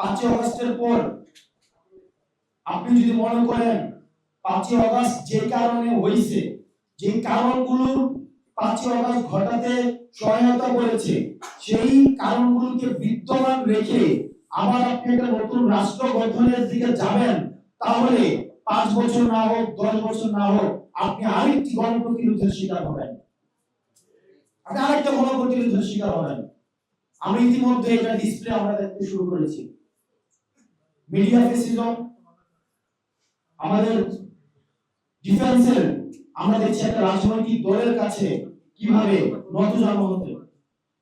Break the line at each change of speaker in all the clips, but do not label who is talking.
5ই আগস্টের পর আপনি যদি মনে করেন 5ই আগস্ট যে কারণে হয়েছে, যে কারণগুলো 5ই আগস্ট ঘটাতে সহায়তা করেছে, সেই কারণগুলোকে বিদ্যমান রেখে আবার আপনি একটা নতুন রাষ্ট্র গঠনের দিকে যাবেন, তাহলে 5 বছর না হোক 10 বছর না হোক আপনি আরেকটি গণপ্রতিরোধের শিকার হবেন। আপনি আরেকটা গণপ্রতিরোধের শিকার হবেন। আমি ইতিমধ্যে এটা ডিসপ্লে আমরা দেখতে শুরু করেছি। মিডিয়া ফেসিজম, আমাদের ডিফেন্সের আমরা দেখছি একটা রাজনৈতিক দলের কাছে কিভাবে নতজানু হতে।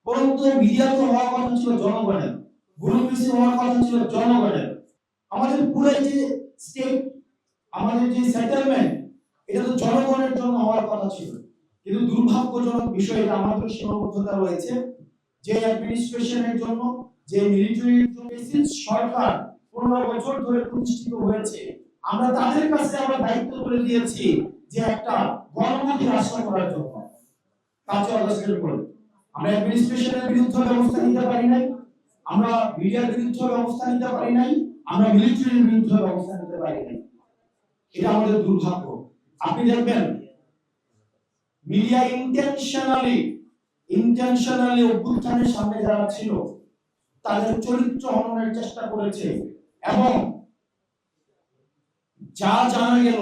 পরন্তু মিডিয়া তো হওয়ার কথা ছিল জনগণের, ব্যুরোক্রেসি হওয়ার কথা ছিল জনগণের। আমাদের পুরো যে স্টেট, আমাদের যে সেটেলমেন্ট, এটা তো জনগণের জন্য হওয়ার কথা ছিল। কিন্তু দুর্ভাগ্যজনক বিষয়, এটা আমাদের সীমাবদ্ধতা রয়েছে যে অ্যাডমিনিস্ট্রেশনের জন্য, যে মিলিটারির জন্য সরকার 15 বছর ধরে প্রতিষ্ঠিত হয়েছে, আমরা তাদের কাছে আমরা দায়িত্ব করে দিয়েছি যে একটা গণমুখী রাষ্ট্র করার জন্য। 5ই আগস্টের পর আমরা অ্যাডমিনিস্ট্রেশনের বিরুদ্ধে ব্যবস্থা নিতে পারি নাই, আমরা মিডিয়ার বিরুদ্ধে ব্যবস্থা নিতে পারি নাই, আমরা মিলিটারির বিরুদ্ধে ব্যবস্থা নিতে পারি নাই। এটা আমাদের দুর্ভাগ্য। আপনি দেখবেন মিডিয়া ইন্টেনশনালি অভ্যুত্থানের সামনে যারা ছিল তাদের চরিত্র হননের চেষ্টা করেছে, এবং যা জানা গেল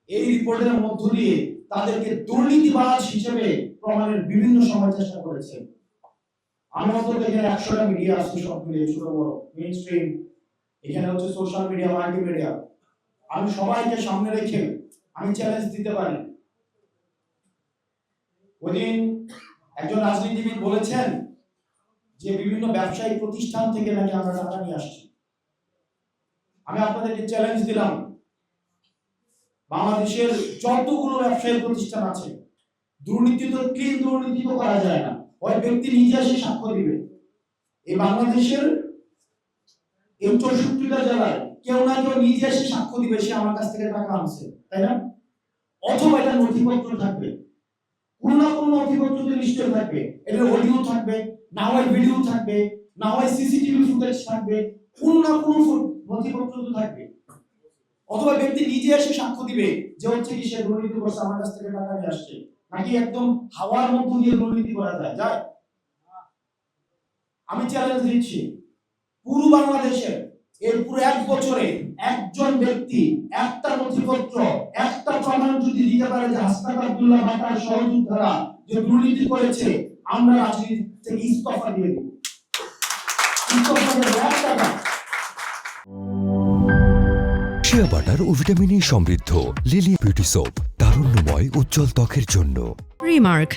এই রিপোর্টের মধ্য দিয়ে তাদেরকে দুর্নীতিবাজ হিসেবে প্রমাণের বিভিন্ন সময় চেষ্টা করেছে। আমি অন্তত এখানে 100টা মিডিয়া আছে, সব মিলিয়ে ছোট বড় মেইন স্ট্রিম, এখানে হচ্ছে সোশ্যাল মিডিয়া, মাল্টিমিডিয়া, আমি সবাইকে সামনে রেখে আমি চ্যালেঞ্জ দিতে পারি। ওইদিন একজন রাজনীতিবিদ বলেছেন যে বিভিন্ন ব্যবসায়িক প্রতিষ্ঠান থেকে নাকি আমরা টাকা নিয়ে আসছি। আমি আপনাদেরকে চ্যালেঞ্জ দিলাম, বাংলাদেশের যতগুলো ব্যবসায়িক প্রতিষ্ঠান আছে, দুর্নীতি তো ক্লিন দুর্নীতি তো করা যায় না, ওই ব্যক্তি নিজে এসে সাক্ষ্য দিবে এই বাংলাদেশের এই 64টা জেলায় কেউ না কেউ নিজে এসে সাক্ষ্য দিবে সে আমার কাছ থেকে টাকা আনছে, তাই না? অথবা এটা নথিপত্র থাকবে, কোনো না কোনো নথিপত্র তো নিশ্চয় থাকবে, এটা অডিও থাকবে, না হয় ভিডিও থাকবে, না হয় সিসিটিভি ফুটেজ থাকবে, কোনো না কোনো নথিপত্র তো থাকবে। অথবা ব্যক্তি নিজে এসে সাক্ষ্য দিবে যে হচ্ছে কি সে দুর্নীতি করছে, আমার কাছ থেকে টাকা নিয়ে আসছে। নাকি একদম হাওয়ার মধ্যে দিয়ে দুর্নীতি করা যায়? আমি চ্যালেঞ্জ দিচ্ছি, পুরো বাংলাদেশের এর পুরো 1 বছরে একজন ব্যক্তি একটা নথিপত্র, একটা প্রমাণ যদি দিতে পারে যে হাসনাত আব্দুল্লাহ বা তার সহযোদ্ধারা যে দুর্নীতি করেছে, আমরা রাজনীতি থেকে ইস্তফা দিয়ে দেব। ইস্তফা দিয়ে টাকা।
শিয়া বাটার ও ভিটামিনে সমৃদ্ধ লিলি বিউটি সোপ, তারুণ্যময় উজ্জ্বল ত্বকের জন্য।
রিমার্ক।